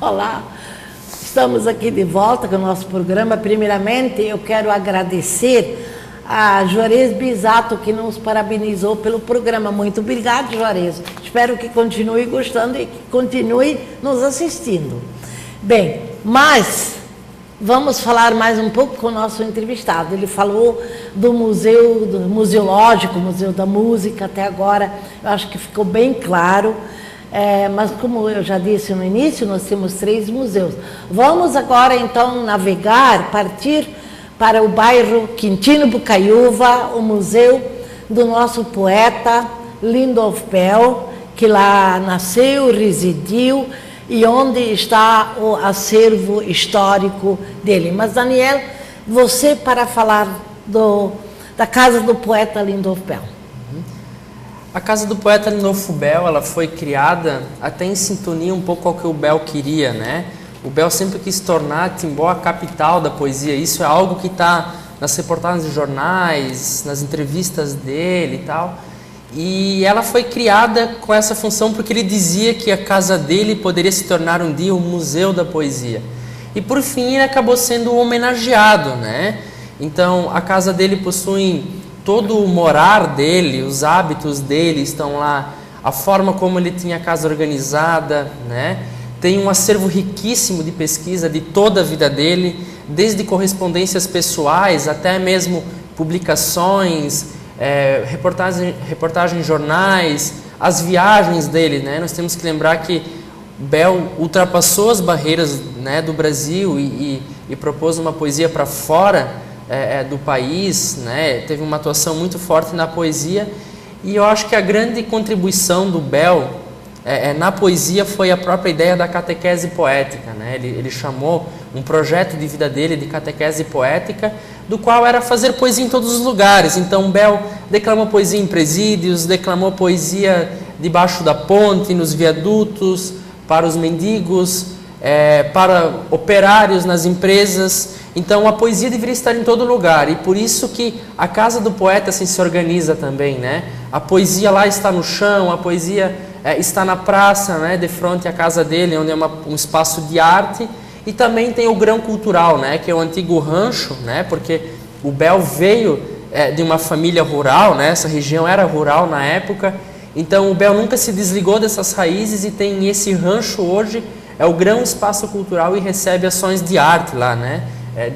Olá, estamos aqui de volta com o nosso programa. Primeiramente, eu quero agradecer a Juarez Bisato, que nos parabenizou pelo programa. Muito obrigado, Juarez. Espero que continue gostando e que continue nos assistindo. Bem, mas vamos falar mais um pouco com o nosso entrevistado. Ele falou do museu, do museológico, Museu da Música, até agora eu acho que ficou bem claro. Mas como eu já disse no início, nós temos 3 museus. Vamos agora então navegar, partir para o bairro Quintino Bocaiúva, o museu do nosso poeta Lindolf Bell, que lá nasceu, residiu e onde está o acervo histórico dele. Mas Daniel, você para falar da casa do poeta Lindolf Bell. A casa do poeta Lindolf Bell, ela foi criada até em sintonia um pouco ao que o Bell queria, né? O Bell sempre quis tornar Timbó a capital da poesia. Isso é algo que está nas reportagens de jornais, nas entrevistas dele e tal. E ela foi criada com essa função porque ele dizia que a casa dele poderia se tornar um dia um museu da poesia. E por fim ele acabou sendo homenageado, né? Então a casa dele possui todo o morar dele, os hábitos dele estão lá, a forma como ele tinha a casa organizada, né? Tem um acervo riquíssimo de pesquisa de toda a vida dele, desde correspondências pessoais até mesmo publicações, reportagens em jornais, as viagens dele, né? Nós temos que lembrar que Bell ultrapassou as barreiras, né, do Brasil e propôs uma poesia para fora do país, né? Teve uma atuação muito forte na poesia e eu acho que a grande contribuição do Bell na poesia foi a própria ideia da catequese poética, né? Ele chamou um projeto de vida dele de catequese poética, do qual era fazer poesia em todos os lugares. Então Bell declamou poesia em presídios, declamou poesia debaixo da ponte, nos viadutos, para os mendigos, para operários nas empresas. Então a poesia deveria estar em todo lugar e por isso que a casa do poeta assim se organiza também, né? A poesia lá está no chão, a poesia está na praça, né? De frente à casa dele, onde é um espaço de arte, e também tem o grão cultural, né? Que é o antigo rancho, né? Porque o Bell veio de uma família rural, né? Essa região era rural na época, então o Bell nunca se desligou dessas raízes e tem esse rancho hoje, é o grão espaço cultural e recebe ações de arte lá, né?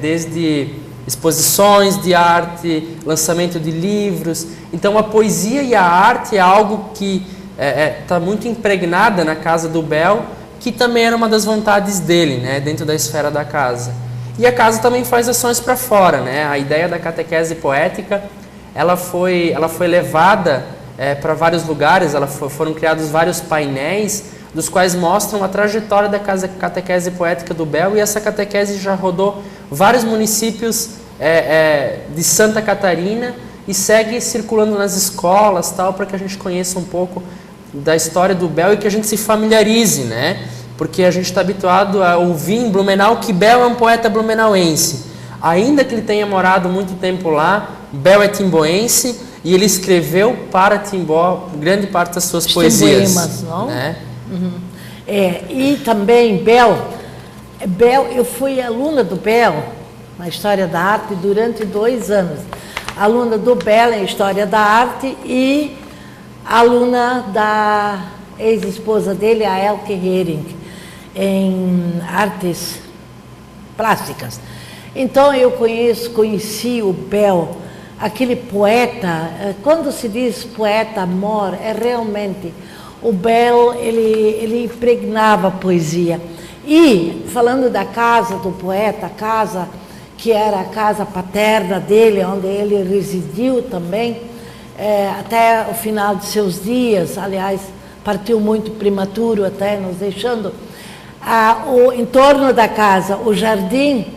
Desde exposições de arte, lançamento de livros. Então a poesia e a arte é algo que está muito impregnada na casa do Bell, que também era uma das vontades dele, né, dentro da esfera da casa. E a casa também faz ações para fora, né? A ideia da catequese poética, ela foi levada para vários lugares, foram criados vários painéis dos quais mostram a trajetória da catequese poética do Bell, e essa catequese já rodou vários municípios de Santa Catarina e segue circulando nas escolas, tal, para que a gente conheça um pouco da história do Bell e que a gente se familiarize, né? Porque a gente está habituado a ouvir em Blumenau que Bell é um poeta blumenauense. Ainda que ele tenha morado muito tempo lá, Bell é timboense e ele escreveu para Timbó grande parte das suas poesias. Poemas, não? Né? Uhum. E também Bell, eu fui aluna do Bell na História da Arte durante 2 anos. Aluna do Bell em História da Arte e aluna da ex-esposa dele, a Elke Hering, em Artes Plásticas. Então eu conheci o Bell, aquele poeta. Quando se diz poeta amor, realmente o Bell, ele impregnava a poesia. E falando da casa do poeta, a casa que era a casa paterna dele, onde ele residiu também, até o final de seus dias, aliás, partiu muito prematuro até, nos deixando, o entorno da casa, o jardim,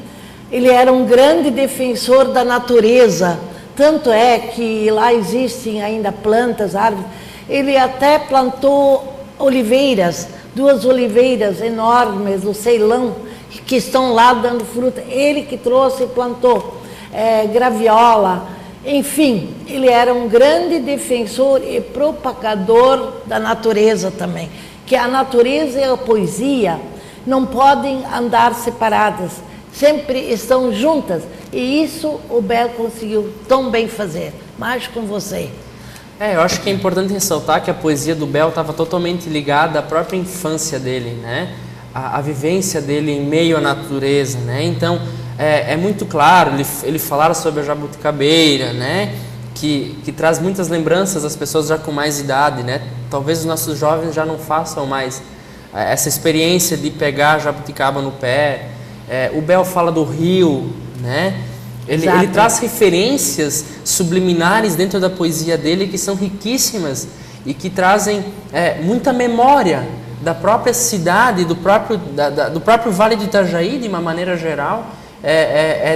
ele era um grande defensor da natureza, tanto é que lá existem ainda plantas, árvores. Ele até plantou oliveiras, 2 oliveiras enormes do Ceilão, que estão lá dando fruta. Ele que trouxe e plantou graviola. Enfim, ele era um grande defensor e propagador da natureza também. Que a natureza e a poesia não podem andar separadas, sempre estão juntas. E isso o Bel conseguiu tão bem fazer, mais com você. Eu acho que é importante ressaltar que a poesia do Bel estava totalmente ligada à própria infância dele, né? A vivência dele em meio à natureza, né? Então, é muito claro, ele falar sobre a jabuticabeira, né? Que traz muitas lembranças às pessoas já com mais idade, né? Talvez os nossos jovens já não façam mais essa experiência de pegar a jabuticaba no pé. O Bel fala do rio, né? Ele traz referências subliminares dentro da poesia dele que são riquíssimas e que trazem muita memória da própria cidade, do próprio Vale do Itajaí, de uma maneira geral,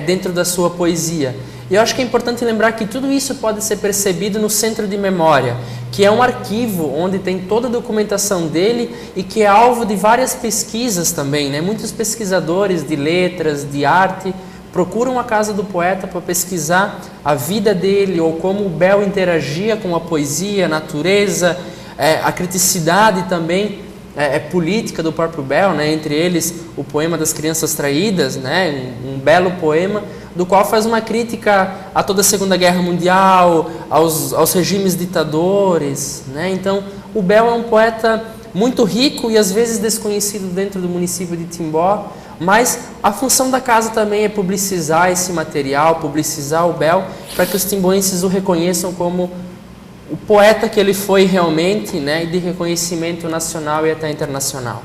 dentro da sua poesia. E eu acho que é importante lembrar que tudo isso pode ser percebido no Centro de Memória, que é um arquivo onde tem toda a documentação dele e que é alvo de várias pesquisas também, né? Muitos pesquisadores de letras, de arte, procuram a casa do poeta para pesquisar a vida dele ou como o Bel interagia com a poesia, a natureza, a criticidade também política do próprio Bel, né? Entre eles o poema das Crianças Traídas, né? Um belo poema do qual faz uma crítica a toda a Segunda Guerra Mundial, aos regimes ditadores, né? Então o Bel é um poeta muito rico e às vezes desconhecido dentro do município de Timbó, mas a função da casa também é publicizar esse material, publicizar o Bel, para que os timboenses o reconheçam como o poeta que ele foi realmente, né, de reconhecimento nacional e até internacional.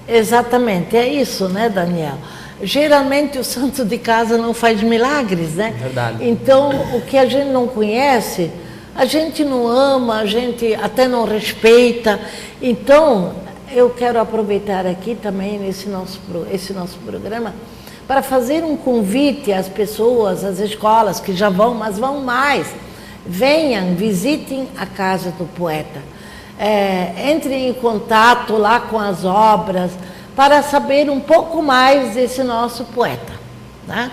Exatamente, é isso, né, Daniel? Geralmente o santo de casa não faz milagres, né? Verdade. Então, o que a gente não conhece, a gente não ama, a gente até não respeita. Então, eu quero aproveitar aqui também esse nosso programa para fazer um convite às pessoas, às escolas que já vão, mas vão mais. Venham, visitem a casa do poeta. Entrem em contato lá com as obras para saber um pouco mais desse nosso poeta, né?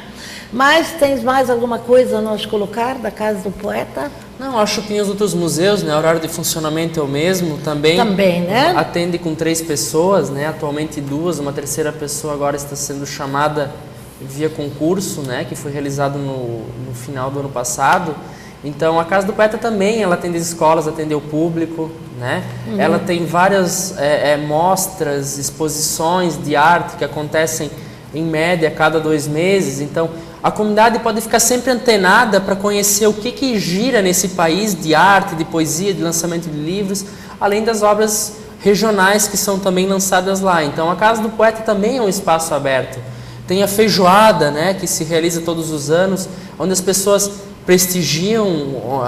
Mas tens mais alguma coisa a nós colocar da casa do poeta? Não, acho que tem os outros museus, né? O horário de funcionamento é o mesmo também. Também, né? Atende com 3 pessoas, né? Atualmente 2, uma terceira pessoa agora está sendo chamada via concurso, né? Que foi realizado no final do ano passado. Então, a Casa do Poeta também, ela atende as escolas, atende o público, né? Uhum. Ela tem várias mostras, exposições de arte que acontecem, em média, a cada 2 meses. Então, a comunidade pode ficar sempre antenada para conhecer o que gira nesse país de arte, de poesia, de lançamento de livros, além das obras regionais que são também lançadas lá. Então, a Casa do Poeta também é um espaço aberto. Tem a feijoada, né, que se realiza todos os anos, onde as pessoas prestigiam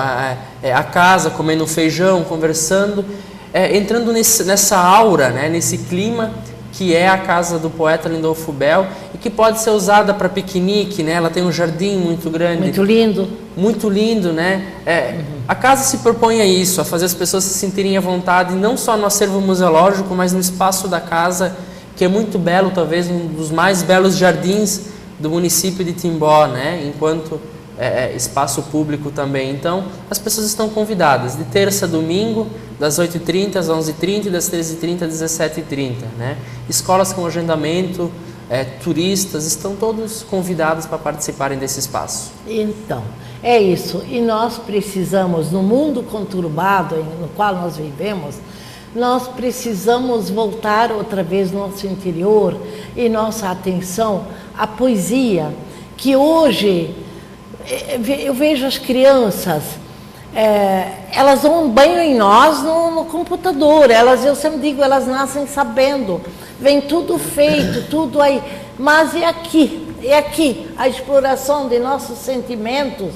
a casa, comendo feijão, conversando, entrando nessa aura, né, nesse clima que é a casa do poeta Lindolfo Bel e que pode ser usada para piquenique, né? Ela tem um jardim muito grande. Muito lindo. Muito lindo, né? A casa se propõe a isso, a fazer as pessoas se sentirem à vontade, não só no acervo museológico, mas no espaço da casa, que é muito belo, talvez um dos mais belos jardins do município de Timbó, né? Enquanto espaço público também. Então, as pessoas estão convidadas de terça a domingo, das 8h30 às 11h30 e das 13h30 às 17h30, né? Escolas com agendamento, turistas, estão todos convidados para participarem desse espaço. Então, é isso. E nós precisamos, no mundo conturbado no qual nós vivemos, nós precisamos voltar outra vez no nosso interior e nossa atenção à poesia, que hoje eu vejo as crianças, elas dão um banho em nós no computador, eu sempre digo, elas nascem sabendo, vem tudo feito, tudo aí, mas é aqui a exploração de nossos sentimentos,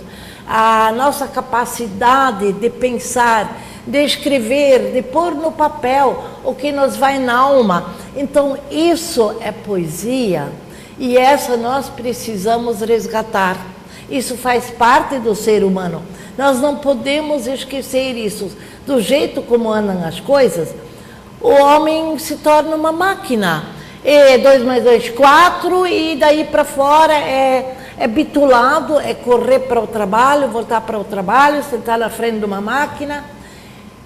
a nossa capacidade de pensar, de escrever, de pôr no papel o que nos vai na alma. Então isso é poesia e essa nós precisamos resgatar. Isso faz parte do ser humano. Nós não podemos esquecer isso. Do jeito como andam as coisas, o homem se torna uma máquina. 2 mais 2, 4, e daí para fora é bitulado, é correr para o trabalho, voltar para o trabalho, sentar na frente de uma máquina.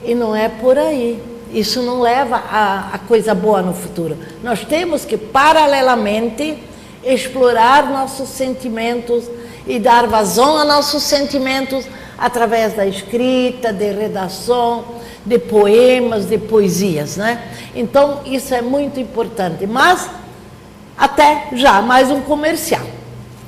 E não é por aí. isso não leva a coisa boa no futuro. Nós temos que, paralelamente, explorar nossos sentimentos e dar vazão a nossos sentimentos através da escrita, de redação, de poemas, de poesias, né? Então, isso é muito importante. Mas, até já, mais um comercial.